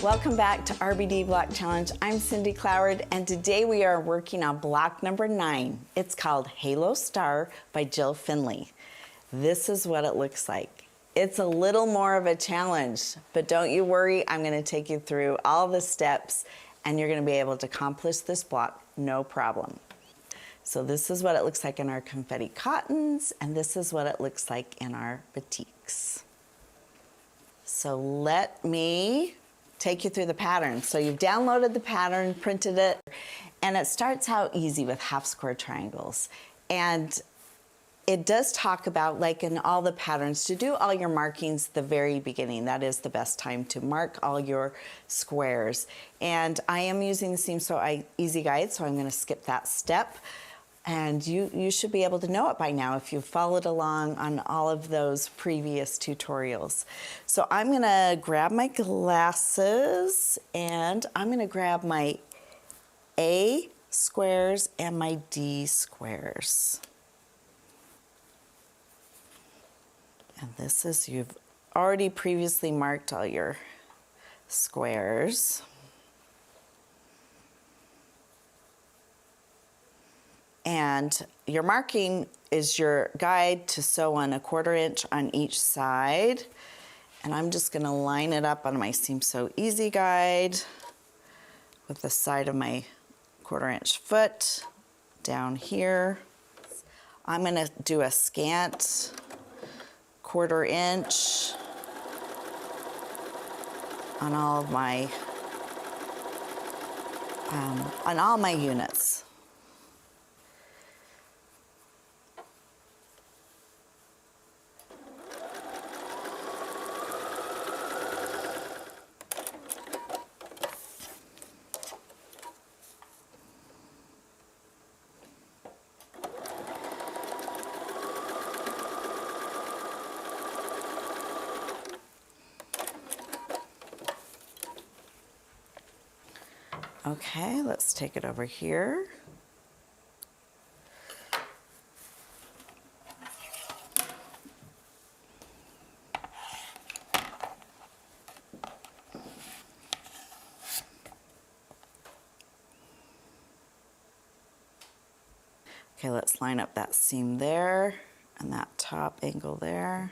Welcome back to RBD Block Challenge. I'm Cindy Cloward, and today we are working on block number 9. It's called Halo Star by Jill Finley. This is what it looks like. It's a little more of a challenge, but don't you worry, I'm gonna take you through all the steps and you're gonna be able to accomplish this block, no problem. So this is what it looks like in our confetti cottons, and this is what it looks like in our batiks. So let me take you through the pattern. So you've downloaded the pattern, printed it, and it starts out easy with half square triangles. And it does talk about, like in all the patterns, to do all your markings the very beginning. That is the best time to mark all your squares. And I am using the Seam So Easy Guide, so I'm gonna skip that step. And you should be able to know it by now if you've followed along on all of those previous tutorials. So I'm gonna grab my glasses and I'm gonna grab my A squares and my D squares. And this is, you've already previously marked all your squares. And your marking is your guide to sew on a 1/4 inch on each side. And I'm just gonna line it up on my Seam So Easy Guide with the side of my 1/4 inch foot down here. I'm gonna do a scant 1/4 inch on all of my, on all my units. Okay, let's take it over here. Okay, let's line up that seam there and that top angle there.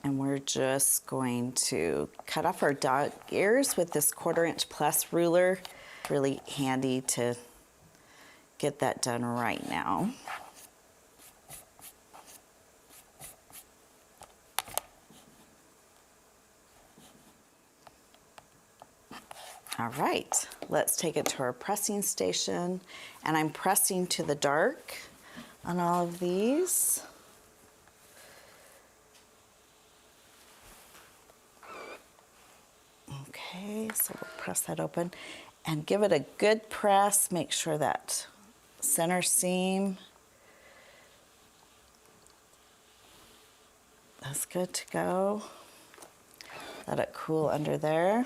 And we're just going to cut off our dog ears with this 1/4 inch plus ruler. Really handy to get that done right now. All right, let's take it to our pressing station. And I'm pressing to the dark on all of these. Okay, so we'll press that open and give it a good press. Make sure that center seam is good to go. Let it cool under there.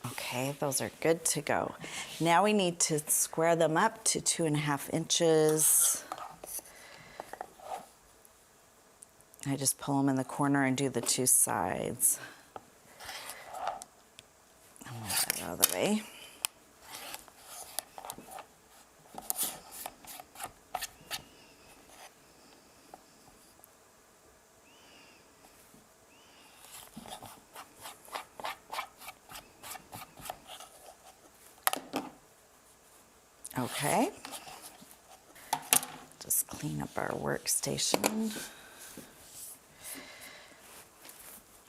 Okay, those are good to go. Now we need to square them up to 2.5 inches. I just pull them in the corner and do the 2 sides. I'll move that out of the way. Okay. Just clean up our workstation.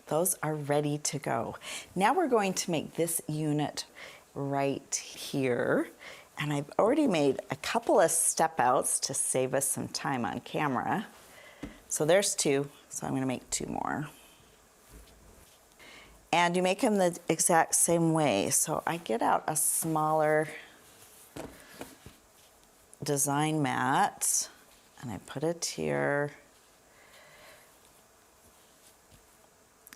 Those are ready to go. Now we're going to make this unit right here. And I've already made a couple of step outs to save us some time on camera. So there's 2, so I'm gonna make 2 more. And you make them the exact same way. So I get out a smaller design mat and I put it here.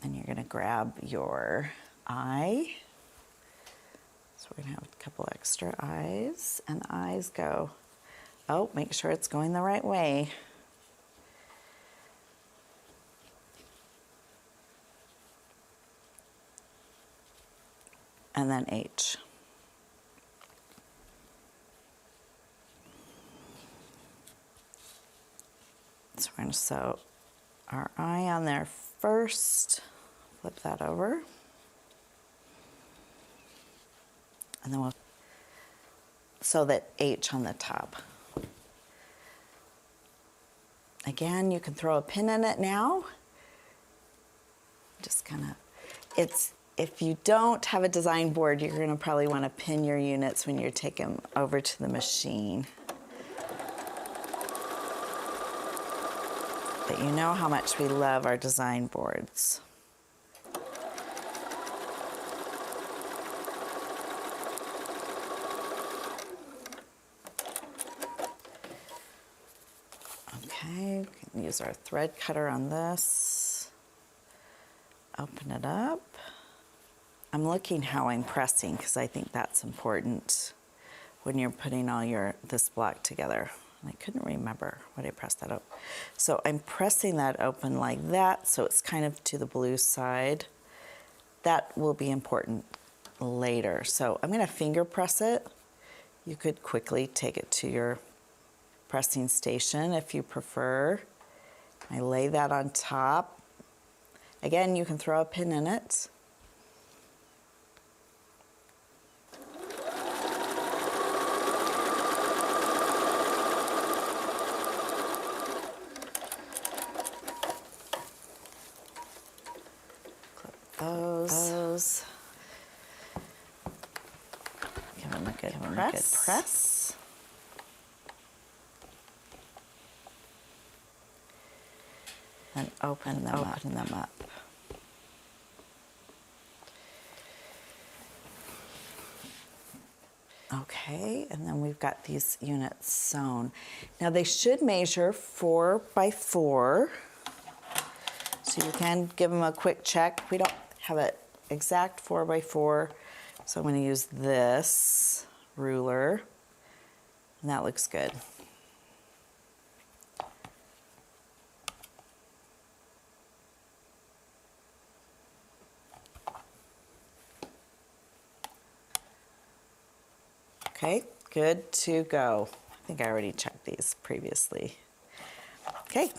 And you're gonna grab your eye. So we're gonna have a couple extra eyes, and the eyes go, oh, make sure it's going the right way. And then H. So we're going to sew our eye on there first, flip that over, and then we'll sew that H on the top. Again, you can throw a pin in it now. Just kind of, if you don't have a design board, you're going to probably want to pin your units when you're taking them over to the machine. But you know how much we love our design boards. Okay, we can use our thread cutter on this. Open it up. I'm looking how I'm pressing because I think that's important when you're putting all this block together. I couldn't remember what I pressed that up. So I'm pressing that open like that, so it's kind of to the blue side. That will be important later. So I'm gonna finger press it. You could quickly take it to your pressing station if you prefer. I lay that on top. Again, you can throw a pin in it. Those. Give them a good press. And open them up. Okay, and then we've got these units sewn. Now they should measure 4 by 4. So you can give them a quick check. We don't have an exact 4 by 4, so I'm going to use this ruler, and that looks good. Okay, good to go. I think I already checked these previously. Okay.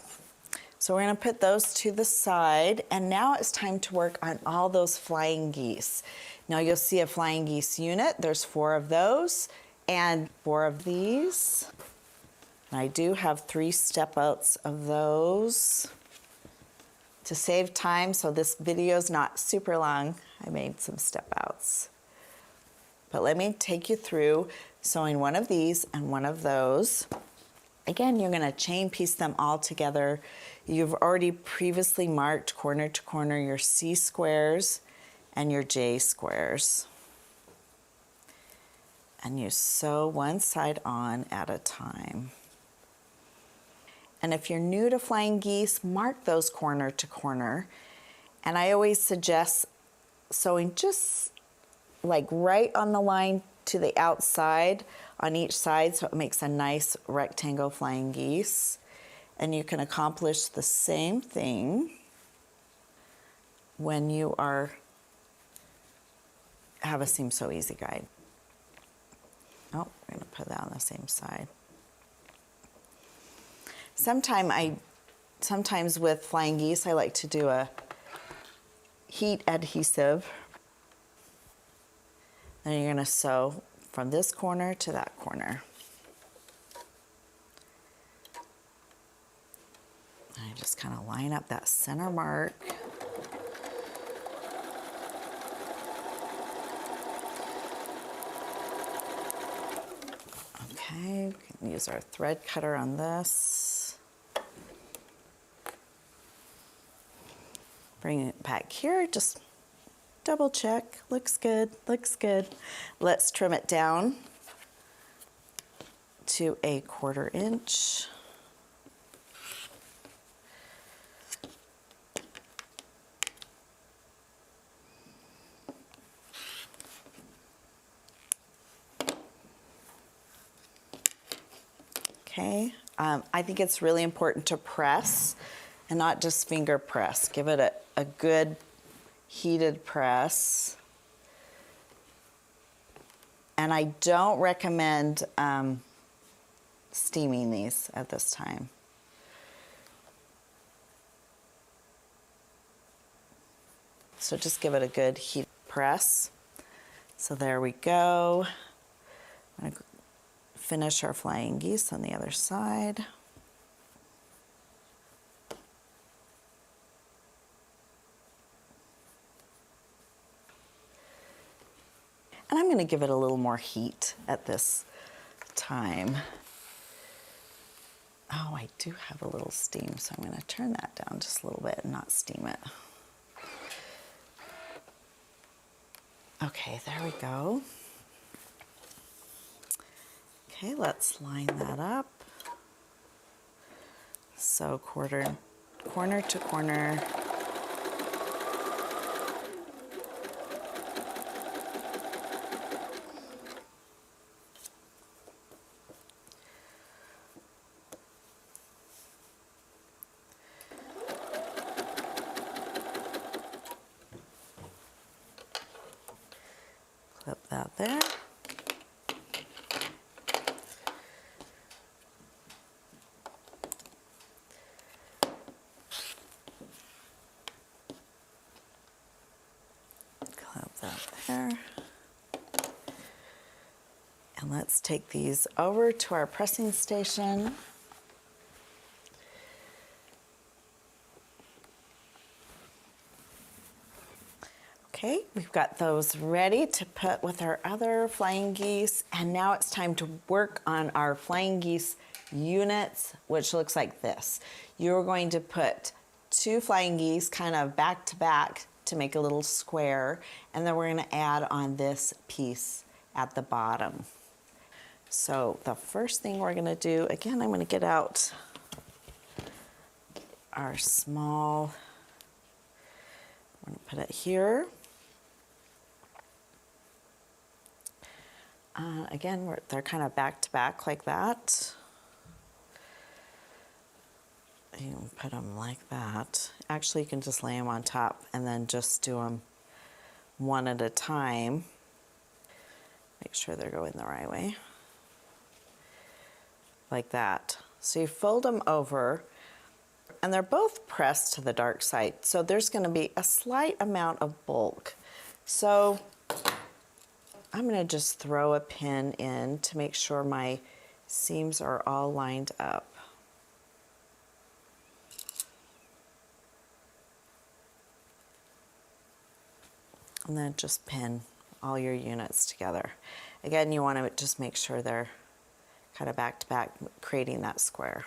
So we're going to put those to the side, and now it's time to work on all those flying geese. Now you'll see a flying geese unit. There's 4 of those and 4 of these. And I do have 3 step outs of those. To save time, so this video is not super long, I made some step outs. But let me take you through sewing one of these and one of those. Again, you're going to chain piece them all together. You've already previously marked corner to corner your C squares and your J squares. And you sew one side on at a time. And if you're new to flying geese, mark those corner to corner. And I always suggest sewing just like right on the line to the outside on each side, so it makes a nice rectangle flying geese. And you can accomplish the same thing when you have a Seam So Easy guide. Oh, we're going to put that on the same side. Sometimes with flying geese, I like to do a heat adhesive. Then you're going to sew from this corner to that corner. And I just kind of line up that center mark. Okay, we can use our thread cutter on this. Bring it back here, just double check, looks good, looks good. Let's trim it down to a 1/4 inch. Okay, I think it's really important to press and not just finger press. Give it a good heated press. And I don't recommend steaming these at this time. So just give it a good heat press. So there we go. I'm gonna finish our flying geese on the other side. And I'm gonna give it a little more heat at this time. Oh, I do have a little steam, so I'm gonna turn that down just a little bit and not steam it. Okay, there we go. Okay, let's line that up. So corner to corner. Clip that there. Clip that there. And let's take these over to our pressing station. Okay, we've got those ready to put with our other flying geese, and now it's time to work on our flying geese units, which looks like this. You're going to put 2 flying geese kind of back to back to make a little square, and then we're going to add on this piece at the bottom. So the first thing we're going to do, again, I'm going to get out our small, we're going to put it here. Again, they're kind of back to back like that. You can put them like that. Actually, you can just lay them on top and then just do them one at a time. Make sure they're going the right way. Like that. So you fold them over, and they're both pressed to the dark side. So there's going to be a slight amount of bulk. So I'm going to just throw a pin in to make sure my seams are all lined up. And then just pin all your units together. Again, you want to just make sure they're kind of back to back, creating that square.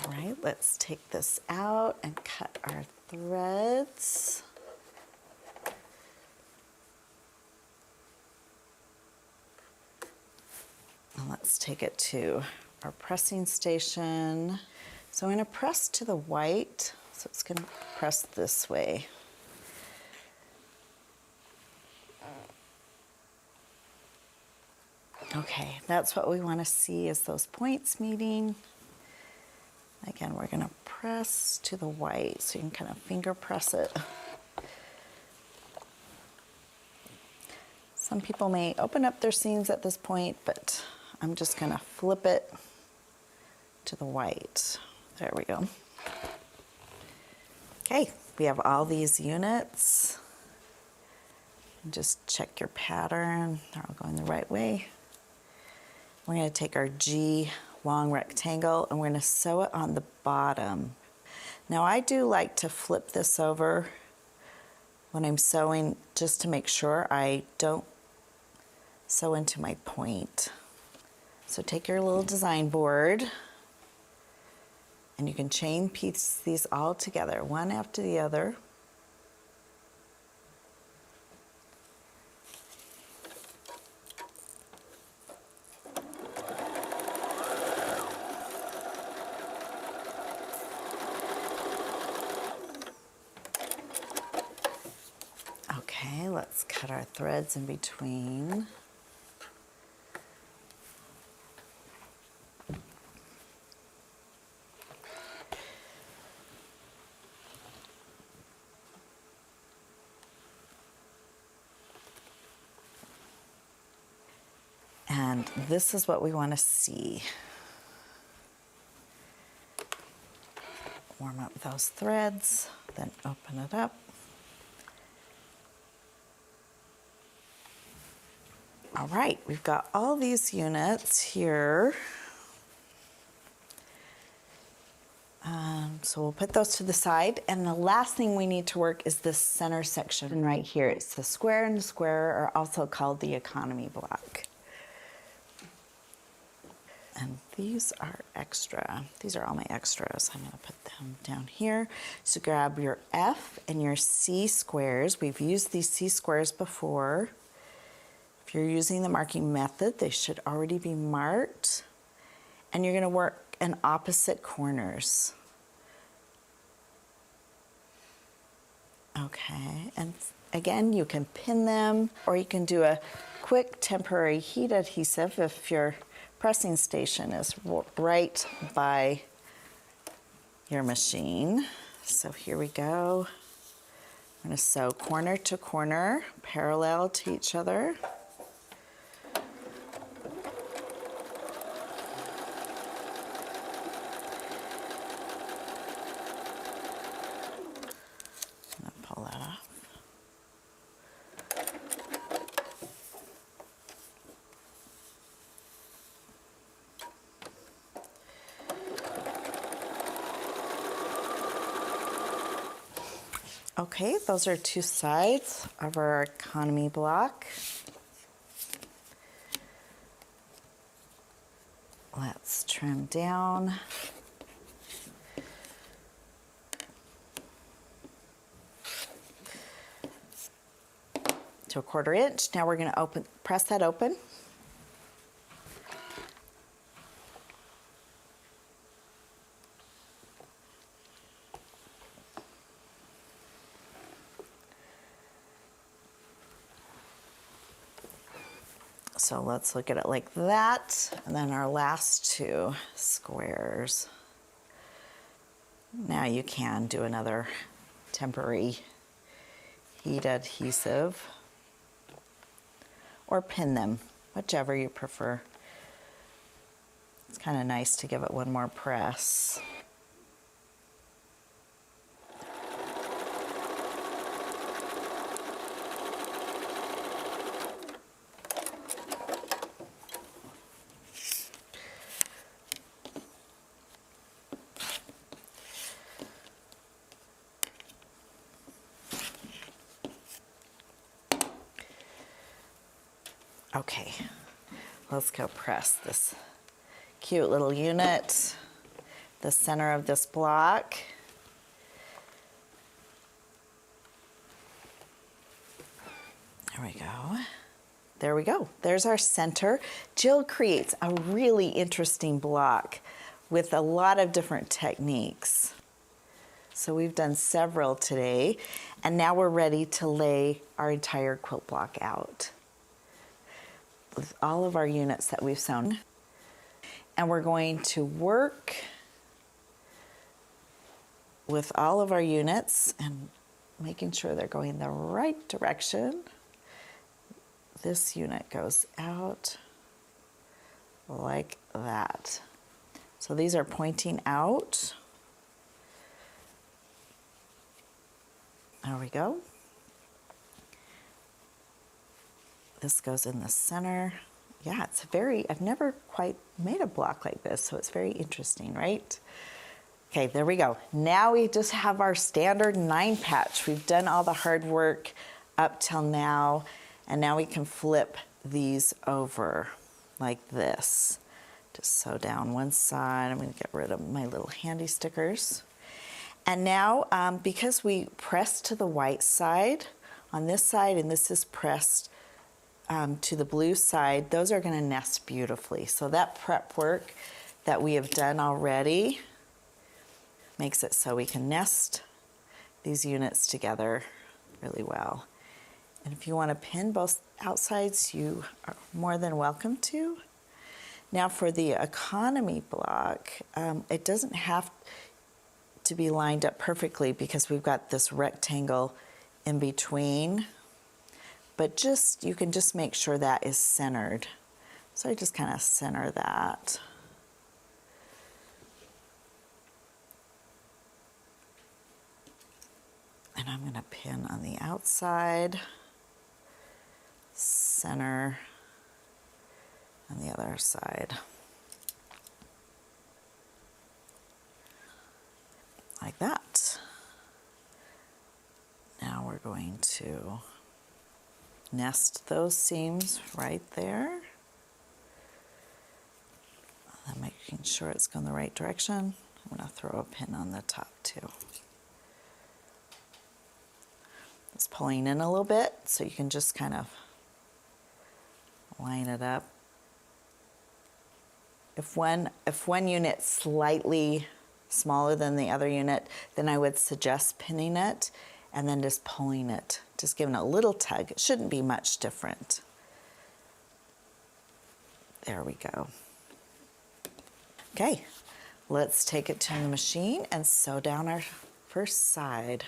All right, let's take this out and cut our threads. And let's take it to our pressing station. So I'm going to press to the white, so it's going to press this way. Okay, that's what we want to see, is those points meeting. Again, we're going to press to the white, so you can kind of finger press it. Some people may open up their seams at this point, but I'm just going to flip it to the white. There we go. Okay, we have all these units. Just check your pattern. They're all going the right way. We're going to take our G long rectangle and we're going to sew it on the bottom. Now I do like to flip this over when I'm sewing, just to make sure I don't sew into my point. So take your little design board and you can chain piece these all together, one after the other. Okay, let's cut our threads in between. And this is what we want to see. Warm up those threads, then open it up. All right, we've got all these units here. So we'll put those to the side. And the last thing we need to work is this center section right here. It's the square and the square are also called the economy block. And these are extra. These are all my extras. I'm gonna put them down here. So grab your F and your C squares. We've used these C squares before. If you're using the marking method, they should already be marked. And you're gonna work in opposite corners. Okay, and again, you can pin them or you can do a quick temporary heat adhesive if your pressing station is right by your machine. So here we go. I'm gonna sew corner to corner, parallel to each other. Pull that off. Okay, those are two sides of our economy block. Let's trim down. To a 1/4 inch. Now we're going to press that open. So let's look at it like that, and then our last two squares. Now you can do another temporary heat adhesive or pin them, whichever you prefer. It's kind of nice to give it one more press. Okay, let's go press this cute little unit, the center of this block. There we go. There we go. There's our center. Jill creates a really interesting block with a lot of different techniques. So we've done several today, and now we're ready to lay our entire quilt block out with all of our units that we've sewn. And we're going to work with all of our units and making sure they're going the right direction. This unit goes out like that. So these are pointing out. There we go. This goes in the center. Yeah, it's I've never quite made a block like this, so it's very interesting, right? Okay, there we go. Now we just have our standard 9 patch. We've done all the hard work up till now, and now we can flip these over like this. Just sew down one side. I'm gonna get rid of my little handy stickers. And now, because we pressed to the white side on this side, and this is pressed to the blue side, those are gonna nest beautifully. So that prep work that we have done already makes it so we can nest these units together really well. And if you want to pin both outsides, you are more than welcome to. Now for the economy block, it doesn't have to be lined up perfectly because we've got this rectangle in between, but you can just make sure that is centered. So I just kind of center that. And I'm going to pin on the outside, center on the other side. Like that. Now we're going to nest those seams right there. And making sure it's going the right direction. I'm going to throw a pin on the top too. It's pulling in a little bit, so you can just kind of line it up. If one unit's slightly smaller than the other unit, then I would suggest pinning it and then just pulling it, just giving it a little tug. It shouldn't be much different. There we go. Okay, let's take it to the machine and sew down our first side.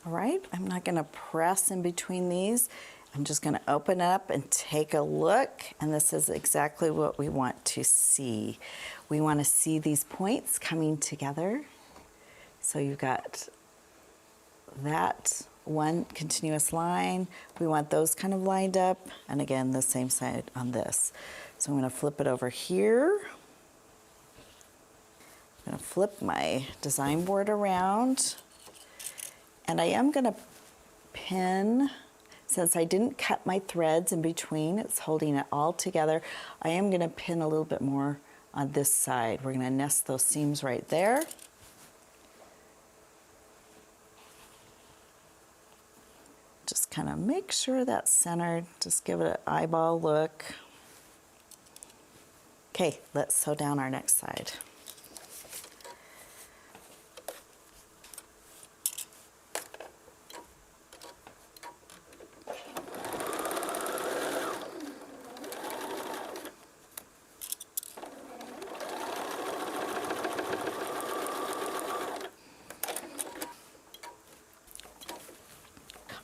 All right, I'm not going to press in between these. I'm just going to open it up and take a look, and this is exactly what we want to see. We want to see these points coming together. So you've got that one continuous line. We want those kind of lined up, and again, the same side on this. So I'm going to flip it over here. I'm going to flip my design board around. And I am going to pin, since I didn't cut my threads in between, it's holding it all together, I am going to pin a little bit more on this side. We're going to nest those seams right there. Just kind of make sure that's centered, just give it an eyeball look. Okay, let's sew down our next side.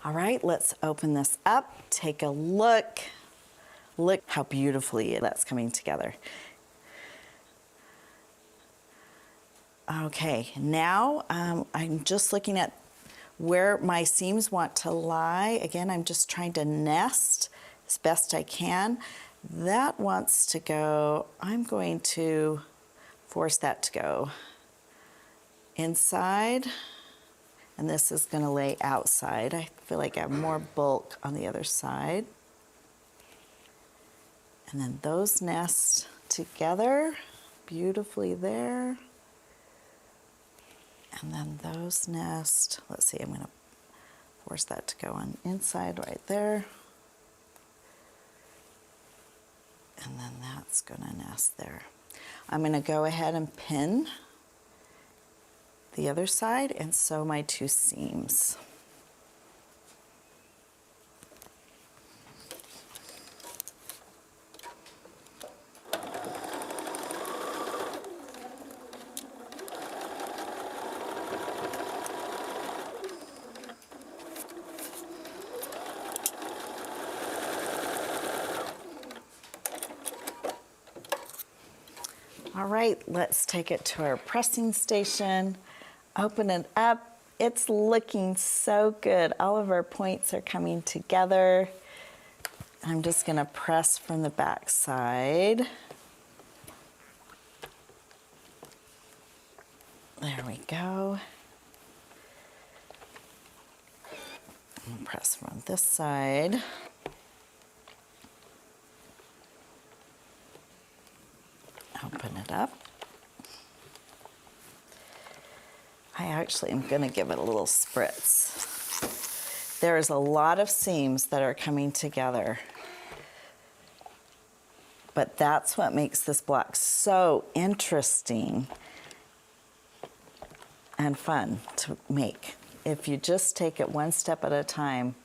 All right, let's open this up, take a look. Look how beautifully that's coming together. Okay, now I'm just looking at where my seams want to lie. Again, I'm just trying to nest as best I can. That wants to go, I'm going to force that to go inside. And this is going to lay outside. I feel like I have more bulk on the other side. And then those nest together beautifully there. And then those nest, let's see, I'm going to force that to go on inside right there. And then that's going to nest there. I'm going to go ahead and pin the other side and sew my two seams. All right, let's take it to our pressing station. Open it up. It's looking so good. All of our points are coming together. I'm just going to press from the back side. There we go. I'm going to press from this side. it up. I actually am going to give it a little spritz. There's a lot of seams that are coming together. But that's what makes this block so interesting and fun to make. If you just take it one step at a time.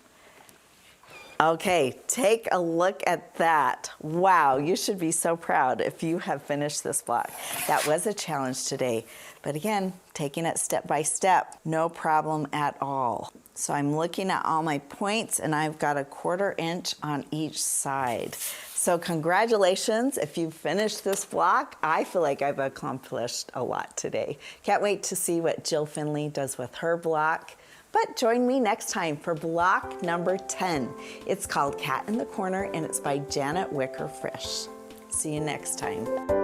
Okay, take a look at that. Wow, you should be so proud if you have finished this block. That was a challenge today, but again, taking it step by step, no problem at all. So I'm looking at all my points and I've got a 1/4 inch on each side. So congratulations if you've finished this block. I feel like I've accomplished a lot today. Can't wait to see what Jill Finley does with her block. But join me next time for block number 10. It's called Cat in the Corner and it's by Janet Wicker Frisch. See you next time.